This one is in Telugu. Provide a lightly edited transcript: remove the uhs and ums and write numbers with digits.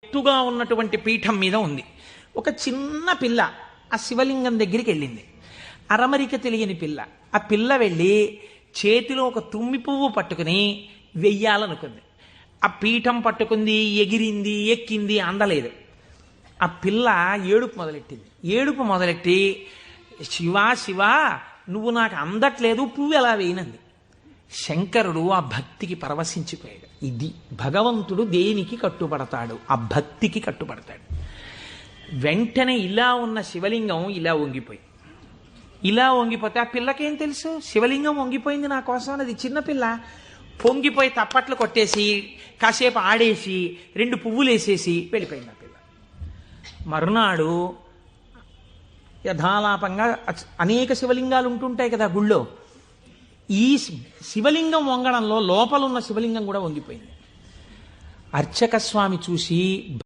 ఎత్తుగా ఉన్నటువంటి పీఠం మీద ఉంది. ఒక చిన్న పిల్ల ఆ శివలింగం దగ్గరికి వెళ్ళింది. అరమరిక తెలియని పిల్ల. ఆ పిల్ల వెళ్ళి చేతిలో ఒక తుమ్మి పువ్వు పట్టుకుని వెయ్యాలనుకుంది. ఆ పీఠం పట్టుకుంది, ఎగిరింది, ఎక్కింది, అందలేదు. ఆ పిల్ల ఏడుపు మొదలెట్టింది. ఏడుపు మొదలెట్టి, శివా శివా నువ్వు నాకు అందట్లేదు, పువ్వు ఎలా వేయనంది. శంకరుడు ఆ భక్తికి పరవశించిపోయాడు. ఇది భగవంతుడు దేనికి కట్టుబడతాడు? ఆ భక్తికి కట్టుబడతాడు. వెంటనే ఇలా ఉన్న శివలింగం ఇలా వంగిపోతే ఆ పిల్లకేం తెలుసు? శివలింగం వంగిపోయింది నా కోసం అన్నది. చిన్నపిల్ల పొంగిపోయి తప్పట్లు కొట్టేసి కాసేపు ఆడేసి 2 పువ్వులు వేసేసి వెళ్ళిపోయింది ఆ పిల్ల. మరునాడు యథాలాపంగా అనేక శివలింగాలు ఉంటుంటాయి కదా గుళ్ళో. ఈ శివలింగం వంగడంలో లోపలున్న శివలింగం కూడా వంగిపోయింది. అర్చక స్వామి చూసి